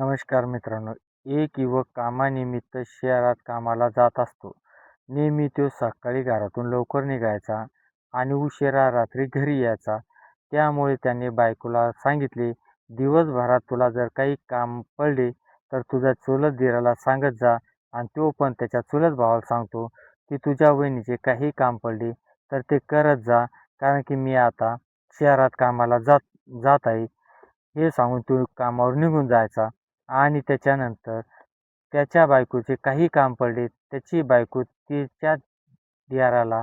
नमस्कार मित्रांनो. एक युवक कामानिमित्त शहरात कामाला जात असतो. नेहमी तो सकाळी घरातून लवकर निघायचा आणि उशिरा रात्री घरी यायचा. त्यामुळे त्याने बायकोला सांगितले, "दिवसभरात तुला जर काही काम पडले तर तुझ्या चुलत दिराला सांगत जा." आणि तो पण त्याच्या चुलत भावाला सांगतो, की "तुझ्या वहिनीचे काही काम पडले तर ते करत जा, कारण की मी आता शहरात कामाला जात जात आहे." हे सांगून तो कामावर निघून जायचा. आणि त्याच्यानंतर त्याच्या बायकोचे काही काम पडले, त्याची बायको तिच्या दिराला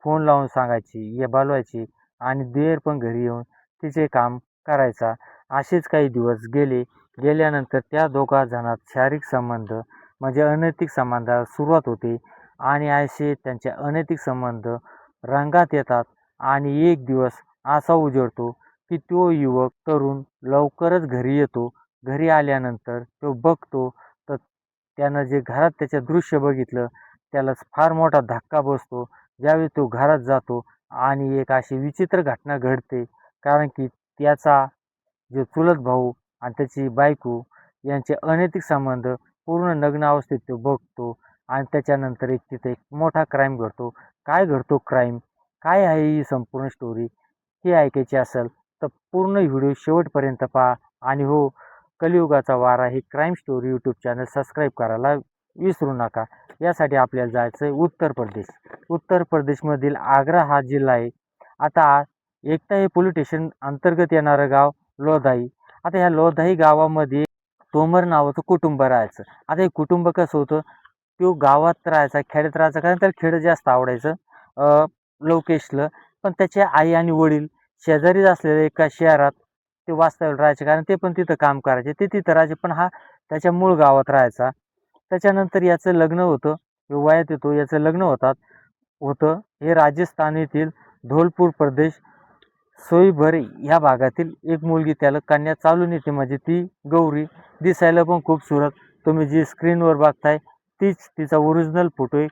फोन लावून सांगायची, बोलवायची आणि दिर पण घरी येऊन तिचे काम करायचा. असेच काही दिवस गेले. गेल्यानंतर त्या दोघा जणात शारीरिक संबंध म्हणजे अनैतिक संबंधाला सुरुवात होते आणि असे त्यांचे अनैतिक संबंध रंगात येतात आणि एक दिवस असा उजडतो, की तो युवक तरुण लवकरच घरी येतो. घरी आल्यानंतर तो बघतो तर त्यानं जे घरात त्याचे दृश्य बघितलं, त्याला फार मोठा धक्का बसतो. ज्यावेळी तो घरात जातो आणि एक अशी विचित्र घटना घडते. कारण की त्याचा जो चुलत भाऊ आणि त्याची बायको यांचे अनैतिक संबंध पूर्ण नग्न अवस्थेत तो बघतो आणि त्याच्यानंतर तिथे एक मोठा क्राईम घडतो. काय घडतो क्राईम? काय आहे ही संपूर्ण स्टोरी? हे ऐकायची असेल तर पूर्ण व्हिडिओ शेवटपर्यंत पहा. आणि हो, कलियुगाचा वारा ही crime story YouTube channel subscribe करायला विसरू नका. यासाठी आपल्याला जायचं आहे उत्तर प्रदेश. उत्तर प्रदेशमधील आग्रा हा जिल्हा आहे. आता एकटा हे पोलीस स्टेशन अंतर्गत येणारं गाव लोधाई. आता ह्या लोधाई गावामध्ये तोमर नावाचं कुटुंब राहायचं. आता हे कुटुंब कसं होतं, तो गावात राहायचा, खेड्यात राहायचा, कारण त्याला खेडं जास्त आवडायचं लोकेशला. पण त्याचे आई आणि वडील शेजारीच असलेल्या एका शहरात ते वास्तव्याला राहायचे, कारण ते पण तिथं काम करायचे. ते तिथं राहायचे, पण हा त्याच्या मूळ गावात राहायचा. त्याच्यानंतर याचं लग्न होतं. वयात येतो, याचं लग्न होतं. हे राजस्थान येथील धौलपूर प्रदेश सोईभर ह्या भागातील एक मुलगी त्याला कन्या चालून येते, म्हणजे ती गौरी. दिसायला पण खूप सुरत. तुम्ही जी स्क्रीनवर बघताय तीच तिचा ओरिजिनल फोटो आहे.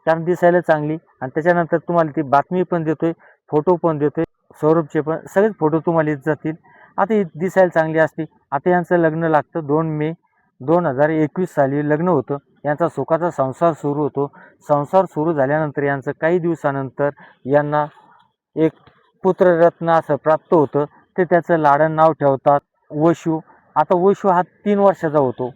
कारण दिसायला चांगली. आणि त्याच्यानंतर तुम्हाला ती बातमी पण देतोय, फोटो पण देतोय. सौरभचे पण सगळेच फोटो तुम्हाला येत जातील. आता ही दिसायला चांगली असते. आता यांचं लग्न लागतं 2 मे 2021 साली लग्न होतं. यांचा सुखाचा संसार सुरू होतो. संसार सुरू झाल्यानंतर यांचं काही दिवसानंतर यांना एक पुत्ररत्न असं प्राप्त होतं. ते त्याचं लाडन नाव ठेवतात वशू. आता वशू हा 3 वर्षाचा होतो,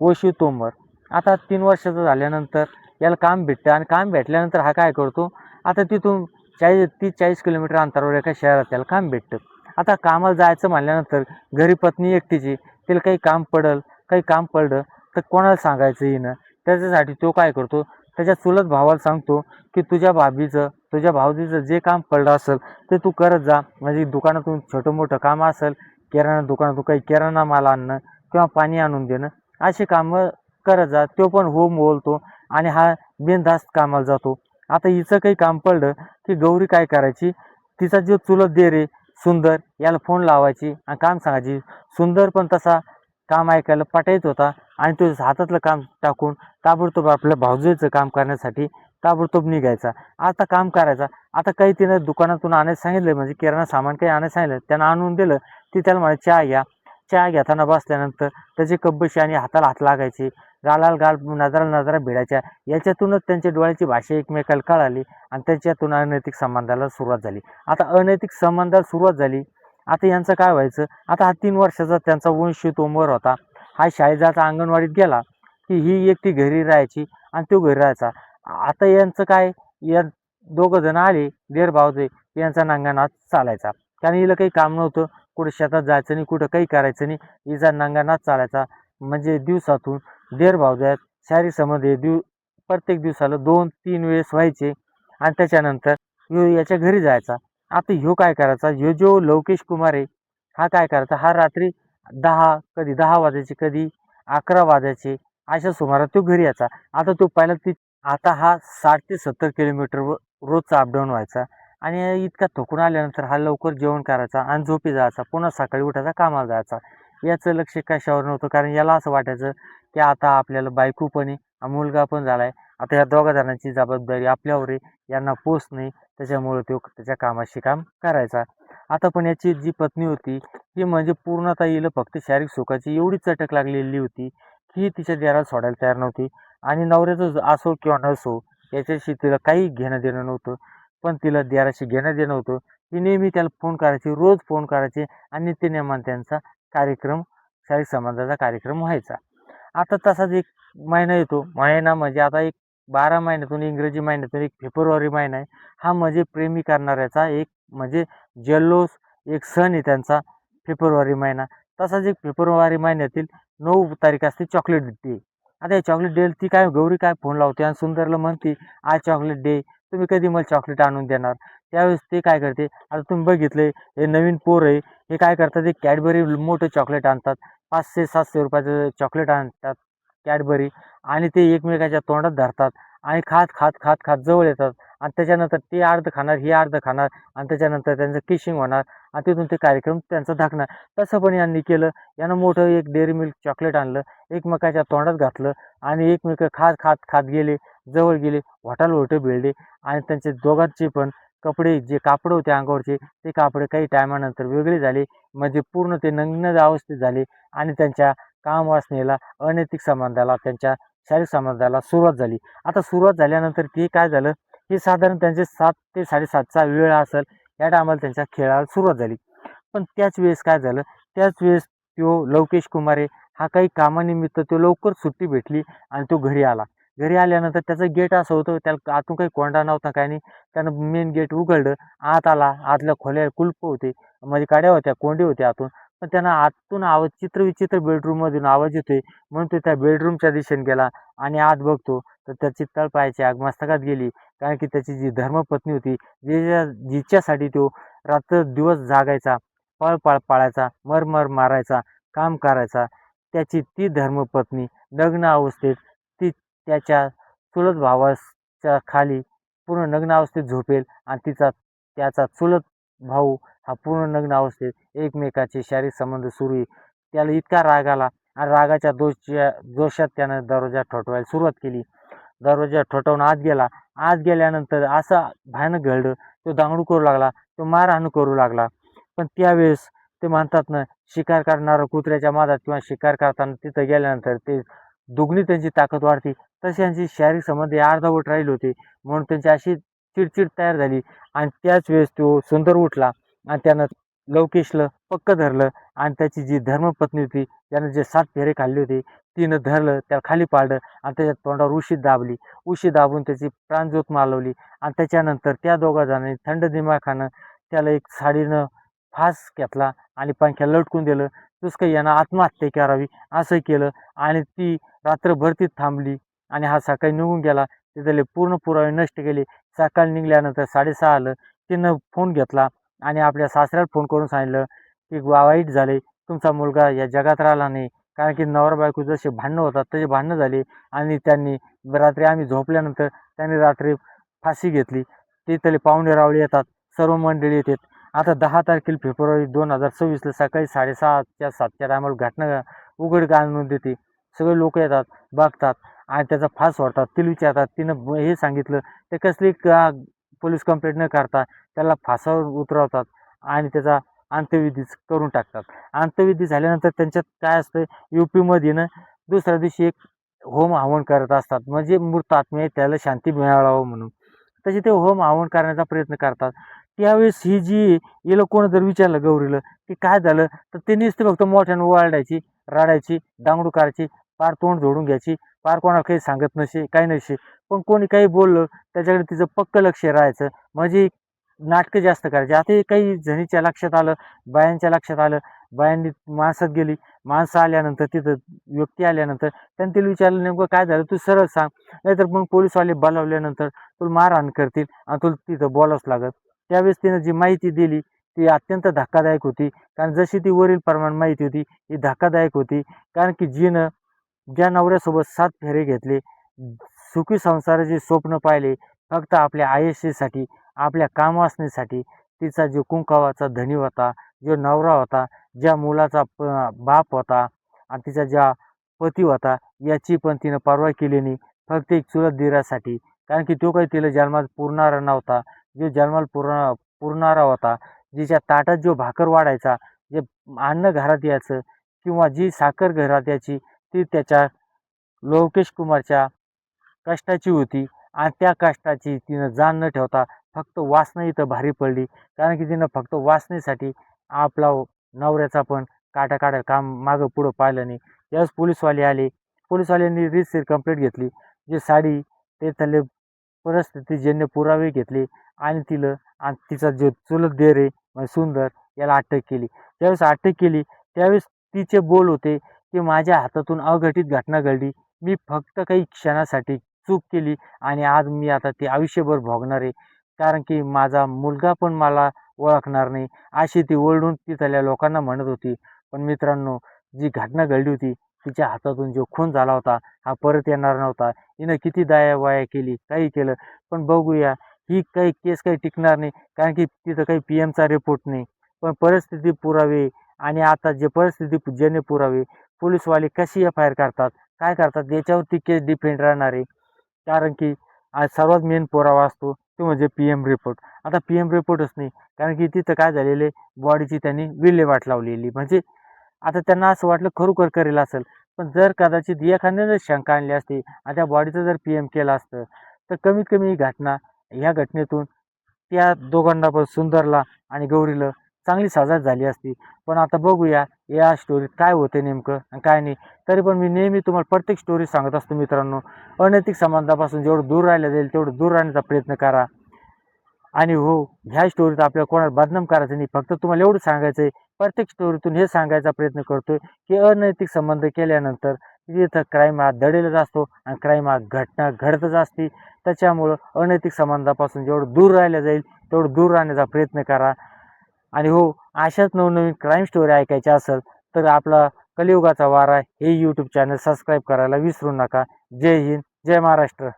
वशू तोमर. आता 3 वर्षाचा झाल्यानंतर याला काम भेटतं आणि काम भेटल्यानंतर हा काय करतो, आता तिथून 30-40 किलोमीटर अंतरावर एका शहरात त्याला काम भेटतं. आता कामाला जायचं म्हणल्यानंतर घरी पत्नी एकटीची, तिला काही काम पडलं तर कोणाला सांगायचं हिनं. त्याच्यासाठी तो काय करतो, त्याच्या चुलत भावाला सांगतो, की तुझ्या भावजीचं जे काम पडलं असेल ते तू करत जा. म्हणजे दुकानातून छोटं मोठं काम असेल, किराणा दुकानातून काही किराणा माल आणणं किंवा पाणी आणून देणं, अशी कामं करत जा. तो पण हो बोलतो आणि हा बिनधास्त कामाला जातो. आता हिचं काही काम पडलं की गौरी काय करायची, तिचा जो चुलत दीर आहे सुंदर, याला फोन लावायची आणि काम सांगायची. सुंदर पण तसा काम ऐकायला पटायच होता आणि तो हातातलं काम टाकून ताबडतोब आपल्या भावजेचं काम करण्यासाठी ताबडतोब निघायचा. आता काम करायचा. आता काही तिनं दुकानातून आणायला सांगितलं, म्हणजे किराणा सामान काही आणायला सांगितलं, त्यानं आणून दिलं. ती त्याला म्हणे चहा घ्या. चहा घेताना बसल्यानंतर त्याची कब्बशी आणि हाताला हात लागायचे, गालाला गाल, नजराला नजरा भिडायच्या. याच्यातूनच त्यांच्या डोळ्याची भाषा एकमेकाला कळाली आणि त्याच्यातून अनैतिक संबंधाला सुरुवात झाली. आता अनैतिक संबंधाला सुरुवात झाली. आता यांचं काय व्हायचं, आता हा 3 वर्षाचा त्यांचा वंशी तोमर होता. हा शाळेत जायचा, अंगणवाडीत गेला की ही एकटी घरी राहायची आणि तो घरी राहायचा. आता यांचं काय, या दोघं जण आले दीर भावजे, यांचा नांगानाच चालायचा. कारण हिला काही काम नव्हतं, कुठं शेतात जायचं नाही, कुठं काही करायचं नाही. हिचा नांगानाच चालायचा. म्हणजे दिवसातून दीर भावजात शारीरिक संबंध प्रत्येक दिवसाला 2-3 वेळेस व्हायचे. आणि त्याच्यानंतर ह्यो याच्या घरी जायचा. आता ह्यो काय करायचा, ह्यो जो लवकेश कुमार आहे, हा काय करायचा, हा रात्री 10 वाजायचे, कधी 11 वाजायचे, अशा सुमारास तो घरी यायचा. आता तो पहिला आता हा 60 ते 70 किलोमीटर रोजचा अपडाऊन व्हायचा. आणि इतका थकून आल्यानंतर हा लवकर जेवण करायचा आणि झोपी जायचा. पुन्हा सकाळी उठायचा, कामाला जायचा. याचं लक्ष कशावर नव्हतं, कारण याला असं वाटायचं की आता आपल्याला बायको पण आहे, मुलगा पण झालाय, आता या दोघा जणांची जबाबदारी आपल्यावर आहे, यांना पोस नाही. त्याच्यामुळे तो त्याच्या कामाशी काम करायचा. आता पण याची जी पत्नी होती ती म्हणजे पूर्णतः हिला फक्त शारीरिक सुखाची एवढी चटक लागलेली होती की तिच्या देराला सोडायला तयार नव्हती. आणि नवऱ्याचं असो किंवा नसो याच्याशी तिला काही घेणं देणं नव्हतं. पण तिला देराशी घेणं देणं होतं. ती नेहमी त्याला फोन करायची, रोज फोन करायचे आणि नित्यनेमाने त्यांचा कार्यक्रम, शारीरिक संबंधाचा कार्यक्रम व्हायचा. आता तसाच एक महिना येतो. महिना म्हणजे आता एक 12 महिन्यातून, इंग्रजी महिन्यातून एक फेब्रुवारी महिना आहे. हा म्हणजे प्रेमी करणाऱ्याचा एक म्हणजे जल्लोष, एक सण आहे त्यांचा फेब्रुवारी महिना. तसाच एक फेब्रुवारी महिन्यातील 9 तारीख असते चॉकलेट डे. आता या चॉकलेट डे ती काय गौरी काय फोन लावते आणि सुंदरला म्हणते, "आज चॉकलेट डे, तुम्ही कधी मला चॉकलेट आणून देणार?" त्यावेळेस ते काय करते, आता तुम्ही बघितलंय हे नवीन पोर आहे, हे काय करतात, एक कॅडबरी मोठं चॉकलेट आणतात. ₹500-700 चॉकलेट आणतात कॅडबरी आणि ते एकमेकाच्या तोंडात धरतात आणि खात, खात, खात, खात जवळ येतात आणि त्याच्यानंतर ते अर्धं खाणार, हे अर्धं खाणार आणि त्याच्यानंतर त्यांचं किशिंग होणार आणि तिथून ते कार्यक्रम त्यांचा धाकणार. तसं पण यांनी केलं. यानं मोठं एक डेअरी मिल्क चॉकलेट आणलं, एकमेकाच्या तोंडात घातलं आणि एकमेकं खात, खात, खात गेले, जवळ गेले, ओठाला भिडले आणि त्यांचे दोघांचे पण कपडे, जे कापड होते अंगावरचे, ते कापडे काही टायमानंतर वेगळे झाले. म्हणजे पूर्ण ते नग्न अवस्थेत झाले आणि त्यांच्या कामवासनेला, अनैतिक संबंधाला, त्यांच्या शारीरिक संबंधाला सुरुवात झाली. आता सुरुवात झाल्यानंतर ते काय झालं, हे साधारण त्यांचे 7 ते 7:30चा वेळ असेल, या टायमाला त्यांच्या खेळाला सुरुवात झाली. पण त्याच वेळेस काय झालं, त्याच वेळेस तो लवकेश कुमार हा काही कामानिमित्त तो लवकर सुट्टी भेटली आणि तो घरी आला. घरी आल्यानंतर त्याचं गेट असं होतं, त्याला आतून काही कोंडा नव्हता, काही नाही. त्यानं मेन गेट उघडलं, आत आला. आतल्या खोल्या कुलप होते, म्हणजे काड्या होत्या, कोंडी होते आतून. पण त्यांना आतून आवाज, चित्रविचित्र बेडरूममधून आवाज येतोय म्हणून तो त्या बेडरूमच्या दिशेने गेला आणि आत बघतो तर त्याची तळपायाची आग मस्तकात गेली. कारण की त्याची जी धर्मपत्नी होती, जिच्यासाठी तो रात्रंदिवस जागायचा, पळ-पळ पाळायचा, मर-मर मारायचा, काम करायचा, त्याची ती धर्मपत्नी नग्न अवस्थेत, ती त्याच्या चुलत भावाच्या खाली पूर्ण नग्न अवस्थेत झोपेल आणि त्याचा चुलत भाऊ हा पूर्ण नग्न अवस्थेत एकमेकाचे शारीरिक संबंध सुरू आहे. त्याला इतका राग आला आणि रागाच्या जोशात त्यानं दरवाजा ठोठवायला सुरुवात केली. दरवाजा ठोठावून आत गेला. आत गेल्यानंतर असं भयानक घडलं, तो दांगडू करू लागला, तो मारहाण करू लागला. पण त्यावेळेस ते म्हणतात ना, शिकार करणारा कुत्र्याच्या मादात किंवा शिकार करताना तिथं गेल्यानंतर ते दुगणी त्यांची ताकद वाढते. तसे यांची शारीरिक संबंध हे अर्धवट राहिले होते. म्हणून त्यांची अशी चिडचिड तयार झाली आणि त्याच वेळेस तो सुंदर उठला आणि त्यानं लवकेशला पक्क धरलं आणि त्याची जी धर्मपत्नी होती, त्यानं जे 7 फेरे खाल्ले होते, तिनं धरलं, त्याला खाली पाडलं आणि त्याच्या तोंडावर उशी दाबली. उशी दाबून त्याची प्राणज्योत मालवली आणि त्याच्यानंतर त्या दोघा जणांनी थंड दिमाखानं त्याला एक साडीनं फास घेतला आणि पंख्याला लटकून दिलं. दुसकं यानं आत्महत्या करावी असं केलं आणि ती रात्रभर ती थांबली आणि हा सकाळी निघून गेला. तिथले पूर्ण पुरावे नष्ट केले. सकाळी निघाल्यानंतर 6:30 आलं. तिनं फोन घेतला आणि आपल्या सासऱ्याला फोन करून सांगितलं, की वाईट झाले, तुमचा मुलगा या जगात राहिला नाही. कारण की नवरा बायको जसे भांडणं होतात तसे भांडणं झाली आणि त्यांनी रात्री आम्ही झोपल्यानंतर त्यांनी रात्री फाशी घेतली. तिथले पाहुणे-रावळे येतात, सर्व मंडळी येतात. आता 10 तारखेला फेब्रुवारी 2026ला सकाळी 6:30च्या 7च्या टायमाला घटना उघड आणून देते. सगळे लोक येतात, बघतात आणि त्याचा फास सोडतात. तिला विचारतात, तिनं हे सांगितलं, ते कसली पोलीस कंप्लेंट न करता त्याला फासावर उतरवतात आणि त्याचा अंत्यविधी करून टाकतात. अंत्यविधी झाल्यानंतर त्यांच्यात काय असतं, यूपीमध्ये ना दुसऱ्या दिवशी एक होम हवन करत असतात. म्हणजे मृत आत्मे त्याला शांती मिळावं म्हणून. तसे ते होम हवन करण्याचा प्रयत्न करतात. त्यावेळेस ही जी हिला कोणी जर विचारलं गौरीला, की काय झालं? तर ते नुसते फक्त मोठ्यानं ओरडायची, रडायची, दांगडू करायची, पार तोंड झोडून घ्यायची, पार कोणाला काही सांगत नसे, काही नसे. पण कोणी काही बोललं त्याच्याकडे तिचं पक्क लक्ष राहायचं. म्हणजे नाटकं जास्त करायची. आता हे काही जणीच्या लक्षात आलं, बायांच्या लक्षात आलं. बायांनी माणसात गेली. माणसं आल्यानंतर तिथं व्यक्ती आल्यानंतर त्यांनी तिला विचारलं, "नेमकं काय झालं? तू सरळ सांग. नाहीतर मग पोलिसवाले बोलावल्यानंतर तुला मारहाण करतील आणि तुला तिथं बोलावंच लागेल." त्यावेळेस तिनं जी माहिती दिली ती अत्यंत धक्कादायक होती. कारण जशी ती वरील प्रमाणे माहिती होती, ही धक्कादायक होती. कारण की जिनं ज्या नवऱ्यासोबत 7 फेरे घेतले, सुखी संसाराचे स्वप्न पाहिले, फक्त आपल्या आयुष्यासाठी, आपल्या कामवासनेसाठी, तिचा जो कुंकवाचा धनी होता, जो नवरा होता, ज्या मुलाचा बाप होता आणि तिचा ज्या पती होता, याची पण तिनं पर्वा केली नाही. फक्त एक चुलत दिरासाठी. कारण की तो काही तिला जन्मात पुरणारा नव्हता. जो जन्माला पुरणारा होता, जिच्या ताटात जो भाकर वाढायचा, जे अन्न घरात यायचं किंवा जी साखर घरात यायची ती त्याच्या लोकेश कुमारच्या कष्टाची होती आणि त्या कष्टाची तिनं जाण न ठेवता फक्त वासना इथं भारी पडली. कारण की तिनं फक्त वासनेसाठी आपला नवऱ्याचा पण काटा काम मागं पुढं पाहिलं नाही. त्यावेळेस पोलीसवाले आले. पोलीसवाल्यांनी रीतसर कंप्लेंट घेतली. जी साडी ते त्याले परिस्थितीजन्य पुरावे घेतले आणि तिचा जो चुलत दीर आहे सुंदर याला अटक केली. ज्यावेळेस अटक केली त्यावेळेस तिचे बोल होते की माझ्या हातातून अघटित घटना घडली. मी फक्त काही क्षणासाठी चूक केली आणि आज मी आता ते आयुष्यभर भोगणार आहे. कारण की माझा मुलगा पण मला ओळखणार नाही, अशी ती ओरडून तिथल्या लोकांना म्हणत होती. पण मित्रांनो, जी घटना घडली होती, तिच्या हातातून जो खून झाला होता, हा परत येणार नव्हता. हिनं किती दयावाया केली, काही केलं, पण बघूया ही काही केस काही टिकणार नाही. कारण की तिथं काही पी-एमचा रिपोर्ट नाही. पण परिस्थिती पुरावे आणि आता जे परिस्थितीजन्य पुरावे पोलीसवाले कशी एफ-आय-आर करतात, काय करतात याच्यावरती केस डिपेंड राहणार आहे. कारण की आज सर्वात मेन पुरावा असतो तो म्हणजे पी-एम रिपोर्ट. आता पी-एम रिपोर्टच नाही. कारण की तिथं काय झालेलं बॉडीची त्यांनी विल्हेवाट लावलेली. म्हणजे आता त्यांना असं वाटलं खरोखर करेल असेल. पण जर कदाचित एखाद्याने शंका आणली असती आणि त्या बॉडीचं जर पी-एम केलं असतं, तर कमीत कमी ही ह्या घटनेतून त्या दोघांना पण सुंदरला आणि गौरीला चांगली सजा झाली असती. पण आता बघूया या स्टोरीत काय होते नेमकं आणि काय नाही. तरी पण मी नेहमी तुम्हाला प्रत्येक स्टोरी सांगत असतो मित्रांनो, अनैतिक संबंधापासून जेवढं दूर राहिलं जाईल तेवढं दूर राहण्याचा प्रयत्न करा. आणि हो, ह्या स्टोरीत आपल्याला कोणाला बदनाम करायचं नाही. फक्त तुम्हाला एवढं सांगायचं आहे, प्रत्येक स्टोरीतून हे सांगायचा प्रयत्न करतोय, की अनैतिक संबंध केल्यानंतर तिथं क्राईम हा दडेलच असतो आणि क्राईम हा घटना घडतच असते. त्याच्यामुळं अनैतिक संबंधापासून जेवढं दूर राहिलं जाईल, तेवढं दूर राहण्याचा प्रयत्न करा. आणि हो, अशाच नवनवीन क्राईम स्टोरी ऐकायच्या असेल, तर आपला कलियुगाचा वारा हे यूट्यूब चॅनल सबस्क्राईब करायला विसरू नका. जय हिंद, जय महाराष्ट्र.